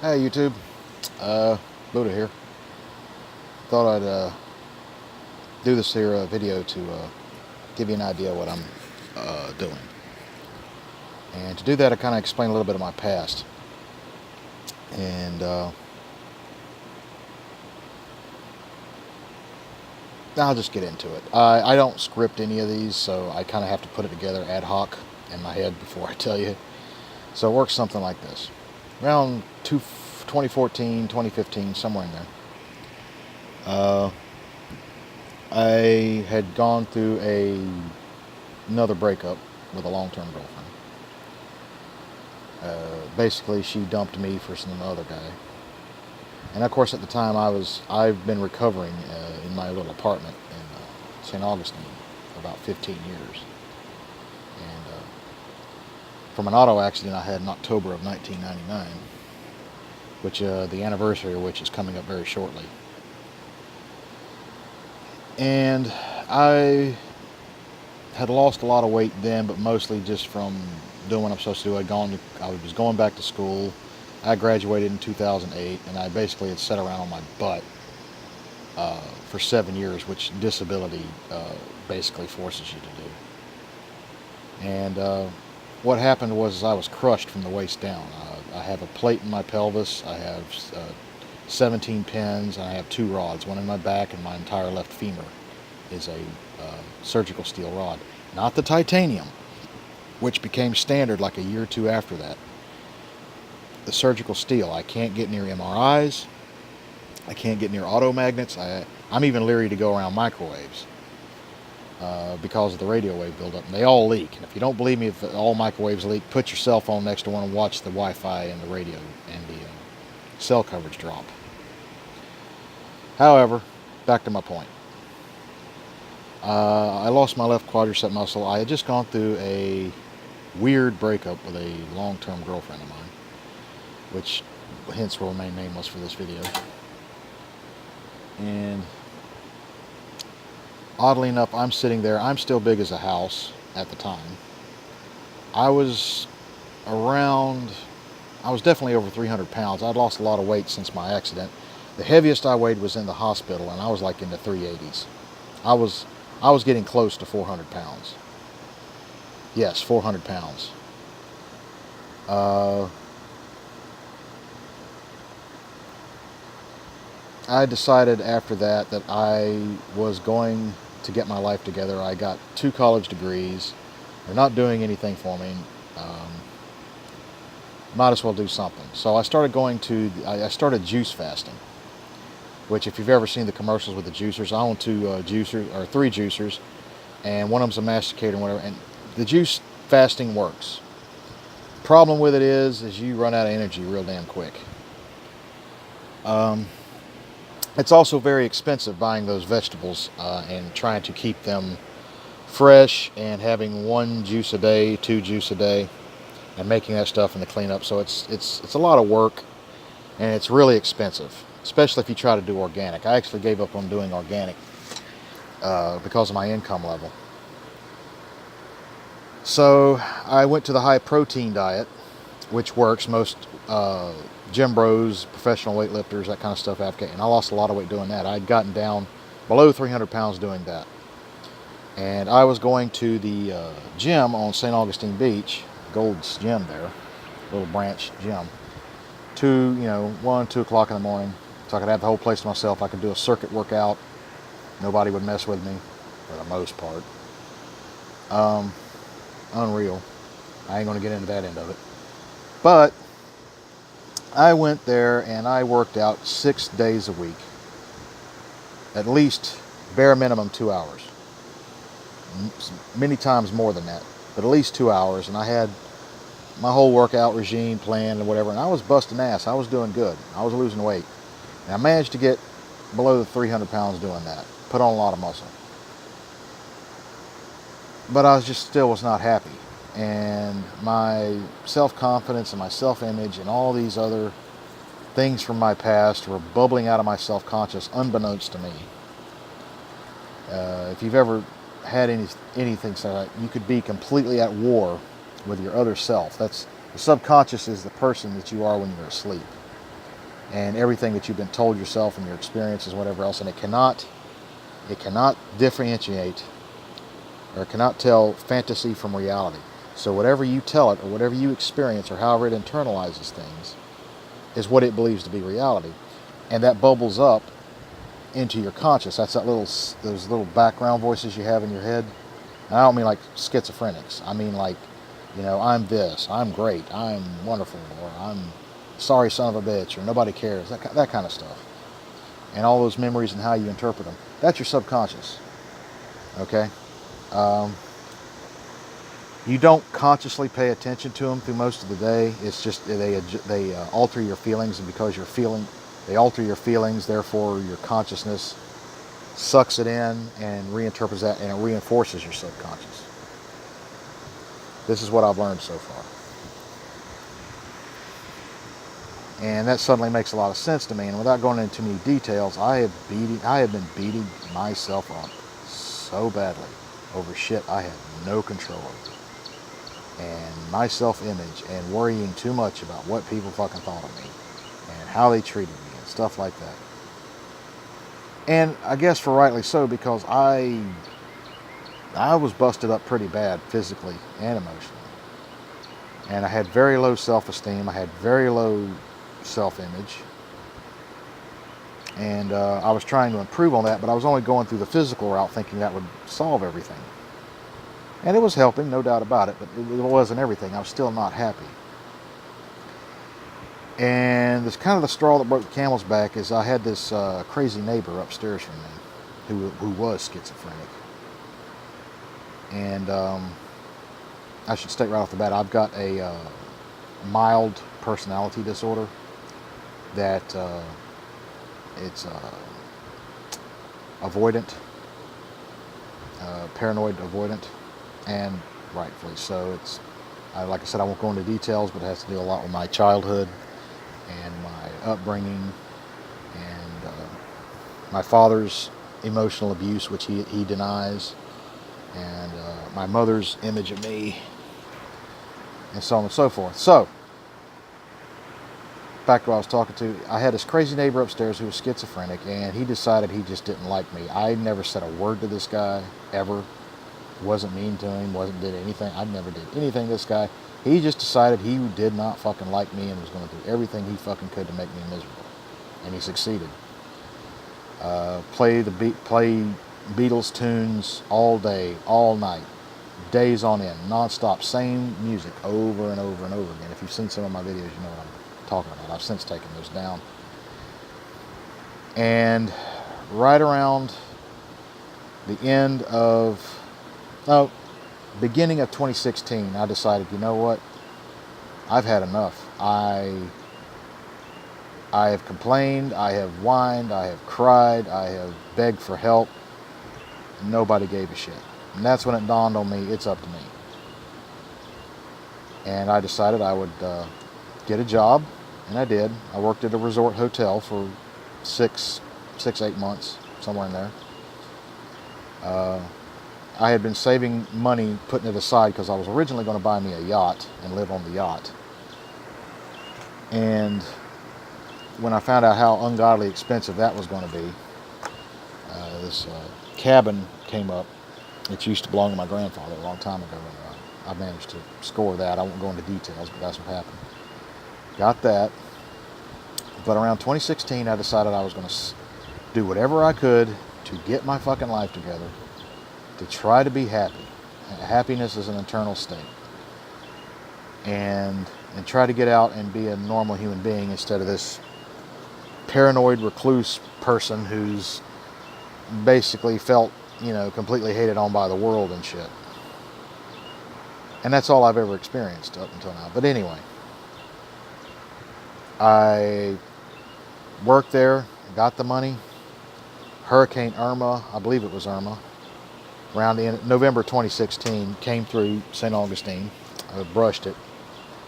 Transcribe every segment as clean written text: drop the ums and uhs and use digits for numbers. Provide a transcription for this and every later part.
Hey YouTube, Buddha here. Thought I'd do this here video to give you an idea of what I'm doing. And to do that, I kind of explain a little bit of my past. And I'll just get into it. I don't script any of these, so I kind of have to put it together ad hoc in my head before I tell you. So it works something like this. Around 2014, 2015, somewhere in there. Uh, I had gone through another breakup with a long-term girlfriend. Basically, she dumped me for some other guy. And of course, at the time, I've been recovering in my little apartment in St. Augustine for about 15 years. And from an auto accident I had in October of 1999, which the anniversary of which is coming up very shortly. And I had lost a lot of weight then, but mostly just from doing what I'm supposed to do. I was going back to school. I graduated in 2008, and I basically had sat around on my butt for 7 years, which disability basically forces you to do. And what happened was I was crushed from the waist down. I have a plate in my pelvis. I have 17 pins, and I have 2 rods, one in my back, and my entire left femur is a surgical steel rod. Not the titanium, which became standard like a year or two after that. The surgical steel. I can't get near MRIs. I can't get near auto magnets. I'm even leery to go around microwaves because of the radio wave buildup. And they all leak. And if you don't believe me, if all microwaves leak, put your cell phone next to one and watch the Wi-Fi and the radio and the cell coverage drop. However, back to my point. I lost my left quadricep muscle. I had just gone through a weird breakup with a long-term girlfriend of mine, which hence will remain nameless for this video. And oddly enough, I'm sitting there. I'm still big as a house at the time. I was definitely over 300 pounds. I'd lost a lot of weight since my accident. The heaviest I weighed was in the hospital, and I was like in the 380s. I was getting close to 400 pounds. Yes, 400 pounds. I decided after that I was going to get my life together. I got 2 college degrees. They're not doing anything for me. Might as well do something. So I started I started juice fasting, which if you've ever seen the commercials with the juicers, I own 2 juicers, or 3 juicers, and one of them's a masticator and whatever, and the juice fasting works. Problem with it is you run out of energy real damn quick. It's also very expensive buying those vegetables and trying to keep them fresh and having 1 juice a day, 2 juice a day, and making that stuff in the cleanup. So it's a lot of work, and it's really expensive, especially if you try to do organic. I actually gave up on doing organic because of my income level. So I went to the high protein diet, which works. Most gym bros, professional weightlifters, that kind of stuff advocate, and I lost a lot of weight doing that. I'd gotten down below 300 pounds doing that. And I was going to the gym on St. Augustine Beach, Gold's Gym there, little branch gym, 1, 2 o'clock in the morning, so I could have the whole place to myself. I could do a circuit workout. Nobody would mess with me, for the most part. Unreal. I ain't going to get into that end of it. But I went there and I worked out 6 days a week. At least, bare minimum, 2 hours. Many times more than that, but at least 2 hours. And I had my whole workout regime planned and whatever, and I was busting ass. I was doing good. I was losing weight. And I managed to get below the 300 pounds doing that. Put on a lot of muscle. But I still was not happy. And my self-confidence and my self-image and all these other things from my past were bubbling out of my self-conscious unbeknownst to me. If you've ever had anything so like, you could be completely at war with your other self. The subconscious is the person that you are when you're asleep. and everything that you've been told yourself and your experiences, whatever else, and it cannot differentiate, or cannot tell fantasy from reality. So whatever you tell it, or whatever you experience, or however it internalizes things, is what it believes to be reality, and that bubbles up into your conscious. That's those little background voices you have in your head. And I don't mean like schizophrenics. I mean like, I'm this, I'm great, I'm wonderful, or I'm sorry son of a bitch, or nobody cares, that kind of stuff. And all those memories and how you interpret them. That's your subconscious. Okay? You don't consciously pay attention to them through most of the day. It's just they alter your feelings, and because they alter your feelings, therefore your consciousness sucks it in and reinterprets that, and it reinforces your subconscious. This is what I've learned so far. And that suddenly makes a lot of sense to me. And without going into too many details, I have been beating myself up so badly over shit I had no control over. And my self-image, and worrying too much about what people fucking thought of me and how they treated me and stuff like that. And I guess for rightly so, because I was busted up pretty bad physically and emotionally. And I had very low self-esteem. I had very low self-image. And I was trying to improve on that, but I was only going through the physical route thinking that would solve everything. And it was helping, no doubt about it, but it wasn't everything. I was still not happy. And this kind of the straw that broke the camel's back is I had this crazy neighbor upstairs from me who was schizophrenic. And I should state right off the bat, I've got a mild personality disorder that it's avoidant, paranoid avoidant, and rightfully so. It's, like I said, I won't go into details, but it has to do a lot with my childhood and my upbringing, and my father's emotional abuse, which he denies, and my mother's image of me, and so on and so forth. So, back to what I was talking to, I had this crazy neighbor upstairs who was schizophrenic, and he decided he just didn't like me. I never said a word to this guy, ever. Wasn't mean to him, did anything. I never did anything to this guy. He just decided he did not fucking like me and was going to do everything he fucking could to make me miserable. And he succeeded. Play Beatles tunes all day, all night, days on end, non-stop, same music over and over and over again. If you've seen some of my videos, you know what I'm talking about. I've since taken those down. And right around the beginning of 2016, I decided, you know what? I've had enough. I have complained, I have whined, I have cried, I have begged for help. Nobody gave a shit. And that's when it dawned on me, it's up to me. And I decided I would get a job, and I did. I worked at a resort hotel for 8 months, somewhere in there. I had been saving money, putting it aside, because I was originally going to buy me a yacht and live on the yacht. And when I found out how ungodly expensive that was going to be, this cabin came up. It used to belong to my grandfather a long time ago, and I managed to score that. I won't go into details, but that's what happened. Got that. But around 2016, I decided I was going to do whatever I could to get my fucking life together, to try to be happy. Happiness is an internal state. And try to get out and be a normal human being instead of this paranoid recluse person who's basically felt, completely hated on by the world and shit. And that's all I've ever experienced up until now. But anyway, I worked there, got the money. Hurricane Irma, I believe it was Irma, around the end, November 2016, came through St. Augustine. I brushed it.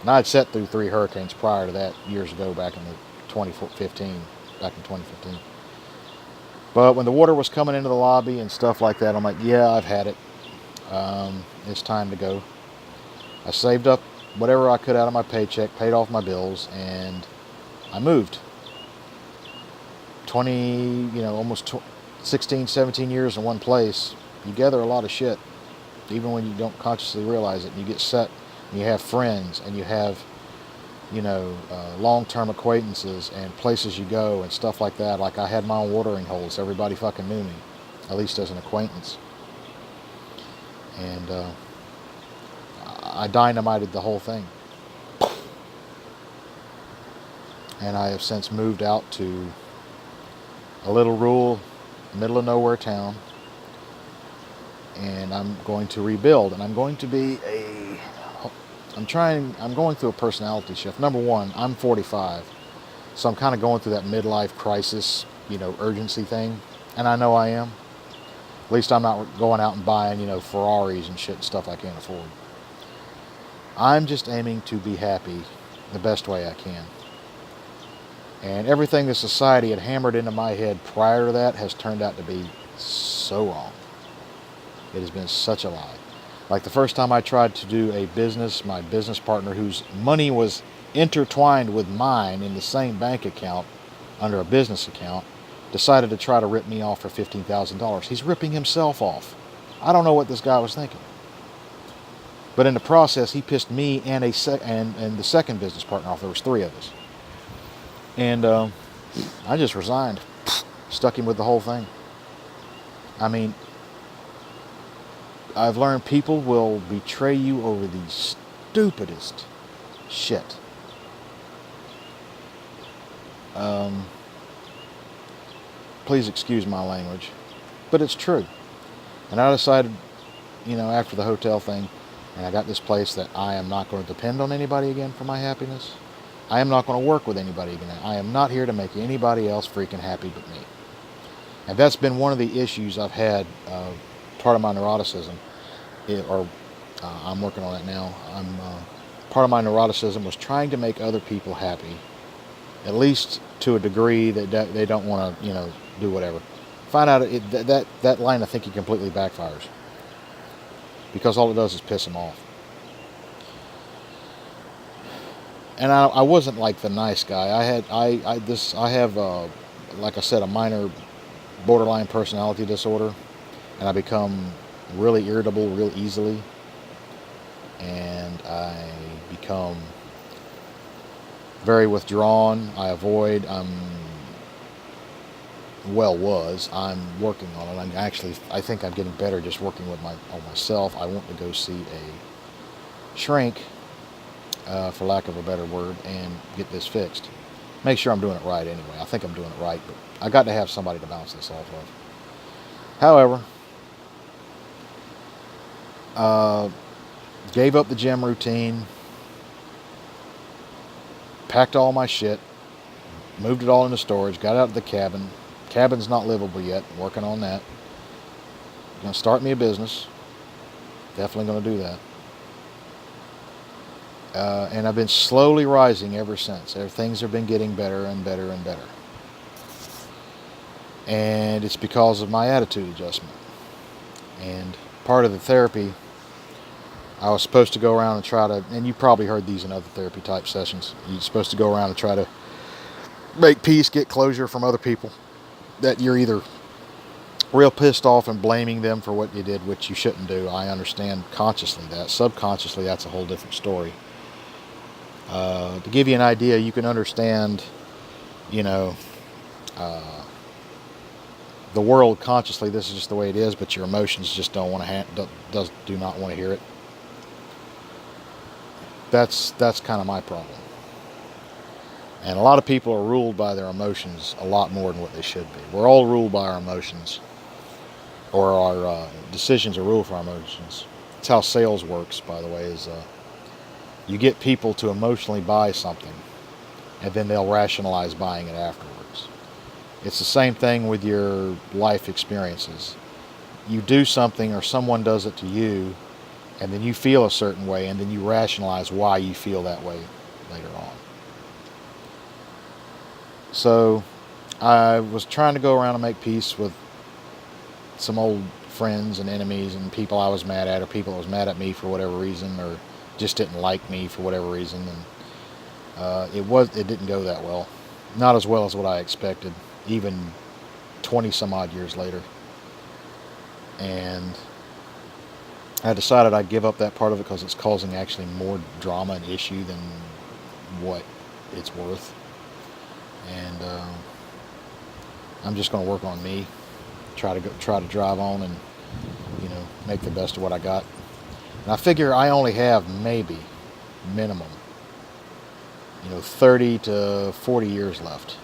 And I had set through 3 hurricanes prior to that years ago, back in 2015. But when the water was coming into the lobby and stuff like that, I'm like, yeah, I've had it. It's time to go. I saved up whatever I could out of my paycheck, paid off my bills, and I moved. 20, almost 16, 17 years in one place, you gather a lot of shit, even when you don't consciously realize it. You get set, and you have friends, and you have, long-term acquaintances and places you go and stuff like that. Like I had my own watering holes. Everybody fucking knew me, at least as an acquaintance. And I dynamited the whole thing. And I have since moved out to a little rural, middle of nowhere town. And I'm going to rebuild. And I'm going to be I'm going through a personality shift. Number one, I'm 45. So I'm kind of going through that midlife crisis, urgency thing. And I know I am. At least I'm not going out and buying, Ferraris and shit and stuff I can't afford. I'm just aiming to be happy the best way I can. And everything the society had hammered into my head prior to that has turned out to be so wrong. It has been such a lie. Like the first time I tried to do a business, my business partner, whose money was intertwined with mine in the same bank account under a business account, decided to try to rip me off for $15,000. He's ripping himself off. I don't know what this guy was thinking. But in the process, he pissed me and the second business partner off. There was three of us. And I just resigned. Stuck him with the whole thing. I mean, I've learned people will betray you over the stupidest shit. Please excuse my language, but it's true. And I decided, after the hotel thing, and I got this place, that I am not going to depend on anybody again for my happiness. I am not going to work with anybody again. I am not here to make anybody else freaking happy but me. And that's been one of the issues I've had, part of my neuroticism, I'm working on it now. Part of my neuroticism was trying to make other people happy, at least to a degree that they don't want to, do whatever. Find out that line of thinking completely backfires, because all it does is piss them off. And I wasn't like the nice guy. I have like I said, a minor borderline personality disorder, and I become really irritable real easily, and I become very withdrawn. I avoid. I'm working on it. I think I'm getting better just working on myself. I want to go see a shrink, for lack of a better word, and get this fixed. Make sure I'm doing it right anyway. I think I'm doing it right, but I got to have somebody to bounce this off of. However, gave up the gym routine, packed all my shit, moved it all into storage, got out of the cabin. Cabin's not livable yet. I'm working on that. Going to start me a business. Definitely going to do that. And I've been slowly rising ever since. Things have been getting better and better and better. And it's because of my attitude adjustment. And part of the therapy, I was supposed to go around and try to, and you probably heard these in other therapy type sessions, you're supposed to go around and try to make peace, get closure from other people that you're either real pissed off and blaming them for what you did, which you shouldn't do. I understand consciously that. Subconsciously, that's a whole different story. To give you an idea, you can understand, the world consciously, this is just the way it is, but your emotions just don't want to do not want to hear it. That's kind of my problem. And a lot of people are ruled by their emotions a lot more than what they should be. We're all ruled by our emotions, or our decisions are ruled for our emotions. That's how sales works, by the way, is you get people to emotionally buy something, and then they'll rationalize buying it afterwards. It's the same thing with your life experiences. You do something, or someone does it to you, and then you feel a certain way, and then you rationalize why you feel that way later on. So I was trying to go around and make peace with some old friends and enemies and people I was mad at, or people that was mad at me for whatever reason, or just didn't like me for whatever reason. And it didn't go that well. Not as well as what I expected. even 20 some odd years later. And I decided I'd give up that part of it because it's causing actually more drama and issue than what it's worth. And I'm just going to work on me, try to drive on, and make the best of what I got. And I figure I only have maybe minimum 30 to 40 years left,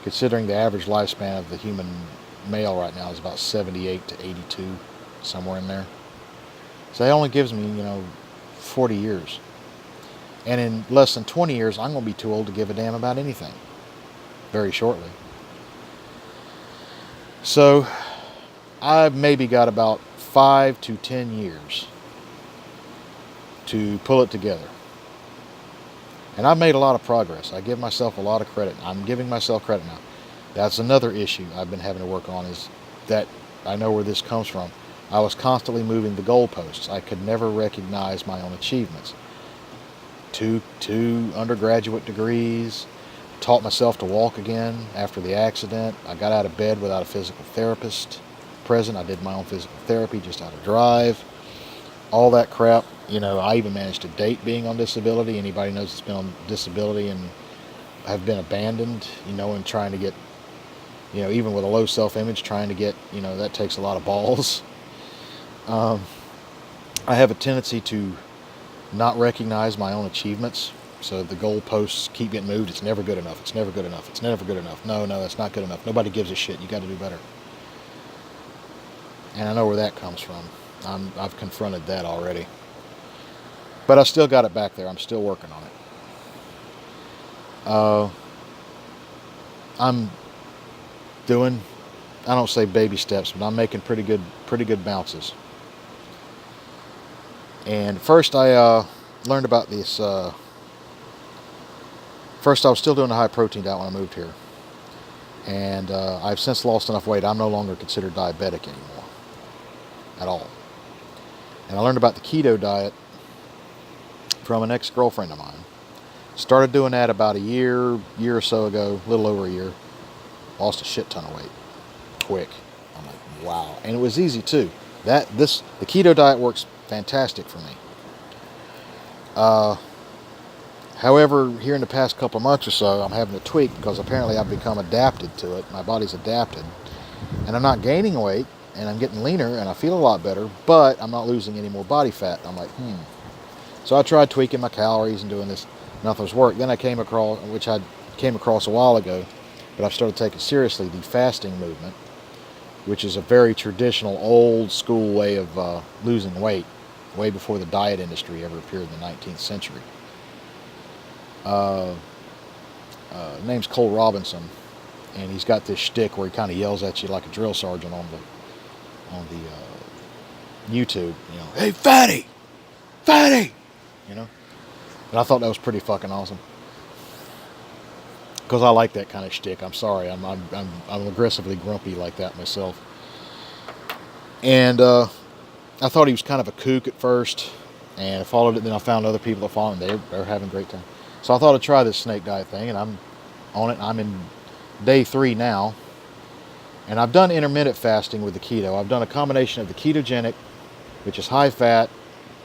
considering the average lifespan of the human male right now is about 78 to 82, somewhere in there. So that only gives me 40 years. And in less than 20 years, I'm going to be too old to give a damn about anything. Very shortly. So I've maybe got about 5 to 10 years to pull it together. And I've made a lot of progress. I give myself a lot of credit. I'm giving myself credit now. That's another issue I've been having to work on, is that I know where this comes from. I was constantly moving the goalposts. I could never recognize my own achievements. Two undergraduate degrees, taught myself to walk again after the accident. I got out of bed without a physical therapist present. I did my own physical therapy just how to drive. All that crap. I even managed to date being on disability. Anybody knows that's been on disability and have been abandoned, and trying to get, even with a low self-image, trying to get, that takes a lot of balls. I have a tendency to not recognize my own achievements. So the goalposts keep getting moved. It's never good enough. It's never good enough. It's never good enough. No, that's not good enough. Nobody gives a shit. You got to do better. And I know where that comes from. I've confronted that already. But I still got it back there. I'm still working on it. I'm doing, I don't say baby steps, but I'm making pretty good bounces. And first I learned about this. First I was still doing a high protein diet when I moved here. And I've since lost enough weight. I'm no longer considered diabetic anymore. At all. And I learned about the keto diet from an ex-girlfriend of mine. Started doing that about a year or so ago, a little over a year. Lost a shit ton of weight. Quick. I'm like, wow. And it was easy too. The keto diet works fantastic for me. However, here in the past couple of months or so, I'm having to tweak because apparently I've become adapted to it. My body's adapted. And I'm not gaining weight, and I'm getting leaner, and I feel a lot better, but I'm not losing any more body fat. I'm like, So I tried tweaking my calories and doing this. Nothing was working. Then I came across, which I came across a while ago, but I've started taking seriously, the fasting movement, which is a very traditional, old school way of losing weight, way before the diet industry ever appeared in the 19th century. Name's Cole Robinson, and he's got this shtick where he kind of yells at you like a drill sergeant on the YouTube. Hey, fatty, And I thought that was pretty fucking awesome because I like that kind of shtick. I'm sorry, I'm aggressively grumpy like that myself. And I thought he was kind of a kook at first, and I followed it. Then I found other people that followed him. They're having a great time. So I thought I'd try this snake diet thing, and I'm on it. I'm in day 3 now, and I've done intermittent fasting with the keto. I've done a combination of the ketogenic, which is high fat,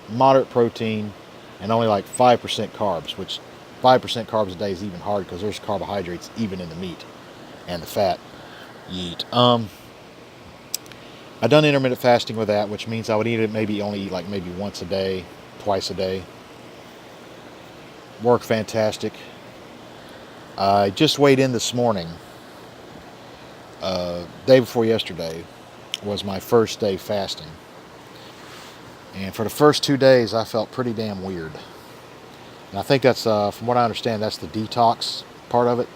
moderate protein, and only like 5% carbs, which 5% carbs a day is even hard because there's carbohydrates even in the meat and the fat you eat. I've done intermittent fasting with that, which means I would only eat like maybe once a day, twice a day. Worked fantastic. I just weighed in this morning. Day before yesterday was my first day fasting. And for the first 2 days, I felt pretty damn weird. And I think that's, from what I understand, that's the detox part of it.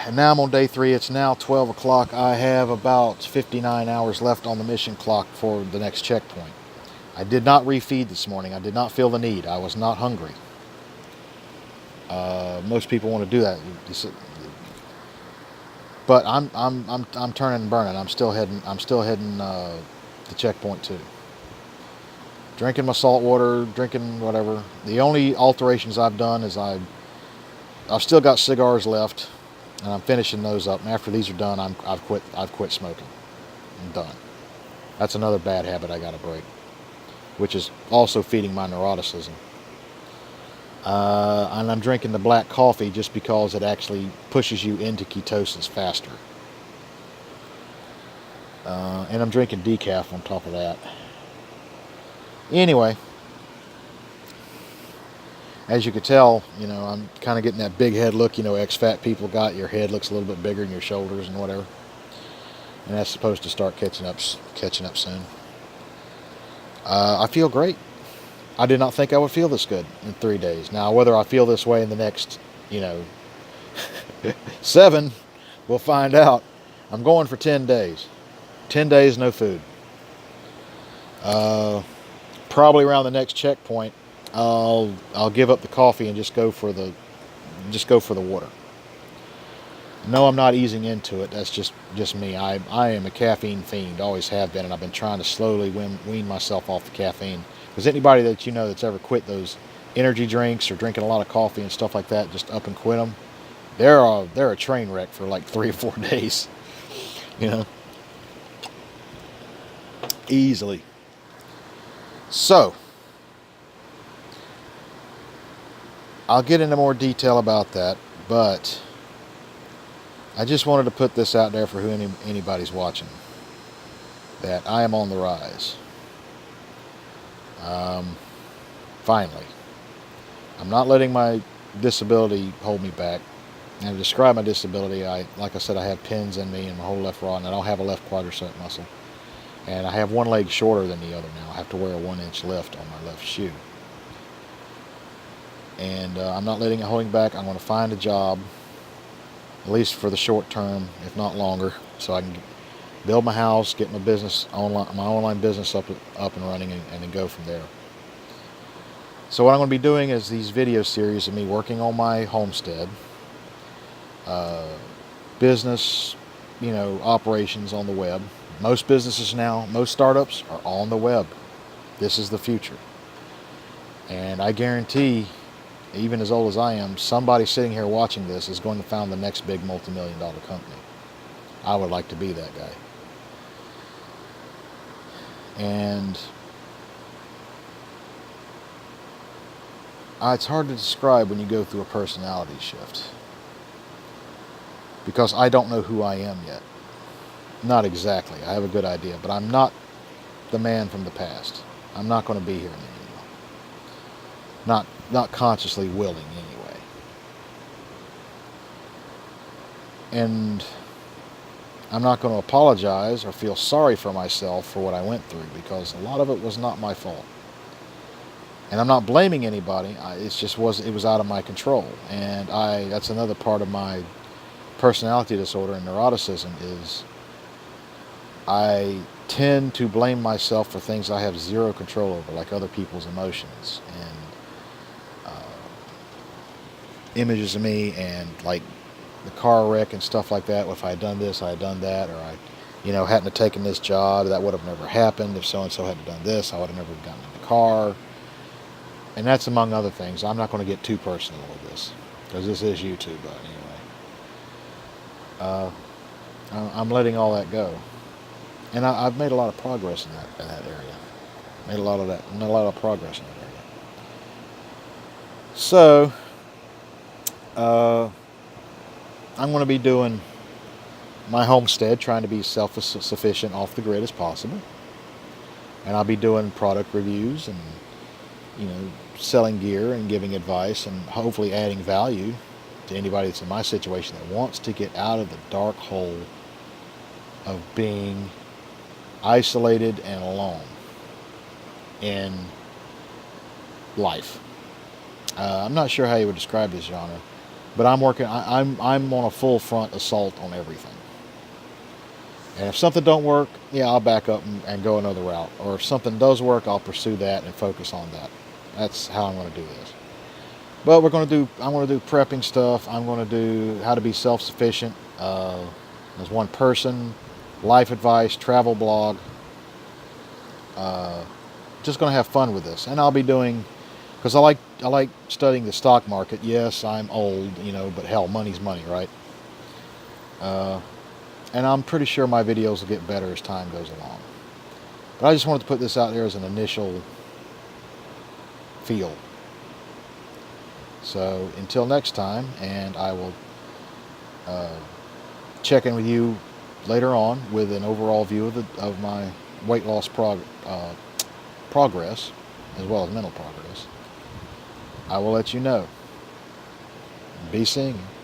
And now I'm on day 3. It's now 12 o'clock. I have about 59 hours left on the mission clock for the next checkpoint. I did not refeed this morning. I did not feel the need. I was not hungry. Most people want to do that. But I'm turning and burning. I'm still heading to checkpoint 2. Drinking my salt water, drinking whatever. The only alterations I've done is I I've still got cigars left, and I'm finishing those up. And after these are done, I've quit smoking. I'm done. That's another bad habit I got to break, which is also feeding my neuroticism. And I'm drinking the black coffee just because it actually pushes you into ketosis faster. And I'm drinking decaf on top of that. Anyway, as you could tell, I'm kind of getting that big head look, ex-fat people got. Your head looks a little bit bigger than your shoulders and whatever. And that's supposed to start catching up soon. I feel great. I did not think I would feel this good in 3 days. Now, whether I feel this way in the next, 7, we'll find out. I'm going for 10 days. 10 days, no food. Probably around the next checkpoint, I'll give up the coffee and just go for the water. No, I'm not easing into it. That's just me. I am a caffeine fiend, always have been, and I've been trying to slowly wean myself off the caffeine. Because anybody that that's ever quit those energy drinks or drinking a lot of coffee and stuff like that, just up and quit them, they're a train wreck for like 3 or 4 days. Easily. So, I'll get into more detail about that, but I just wanted to put this out there for anybody's watching, that I am on the rise. Finally. I'm not letting my disability hold me back. And to describe my disability, like I said, I have pins in me in my whole left rod, and I don't have a left quadricep muscle. And I have one leg shorter than the other now. I have to wear a 1-inch lift on my left shoe. And I'm not letting it hold me back. I'm going to find a job, at least for the short term, if not longer, so I can build my house, get my online business up and running, and then go from there. So what I'm going to be doing is these video series of me working on my homestead, business, operations on the web. Most businesses now, most startups are on the web. This is the future. And I guarantee, even as old as I am, somebody sitting here watching this is going to found the next big multi-million-dollar company. I would like to be that guy. And it's hard to describe when you go through a personality shift, because I don't know who I am yet. Not exactly. I have a good idea, but I'm not the man from the past. I'm not going to be here anymore. Not consciously willing anyway. And I'm not going to apologize or feel sorry for myself for what I went through, because a lot of it was not my fault. And I'm not blaming anybody. It was out of my control. And that's another part of my personality disorder and neuroticism is I tend to blame myself for things I have zero control over, like other people's emotions and images of me, and like the car wreck and stuff like that. If I had done this, I had done that, or I hadn't have taken this job, that would have never happened. If so-and-so had done this, I would have never gotten in the car. And that's among other things. I'm not going to get too personal with this, because this is YouTube, but anyway. I'm letting all that go. And I've made a lot of progress in that area. Made a lot of progress in that area. So, I'm going to be doing my homestead, trying to be self-sufficient off the grid as possible. And I'll be doing product reviews and, selling gear and giving advice and hopefully adding value to anybody that's in my situation that wants to get out of the dark hole of being isolated and alone in life. I'm not sure how you would describe this genre, but I'm on a full front assault on everything. And if something don't work, I'll back up and go another route. Or if something does work, I'll pursue that and focus on that. That's how I'm going to do this. But I'm going to do prepping stuff. I'm going to do how to be self-sufficient as one person, life advice, travel blog. Just going to have fun with this. And I'll be doing, because I like studying the stock market. Yes, I'm old, but hell, money's money, right? Uh, and I'm pretty sure my videos will get better as time goes along. But I just wanted to put this out there as an initial feel. So until next time, and I will uh, check in with you later on with an overall view of my weight loss progress, as well as mental progress. I will let you know. Be seeing you.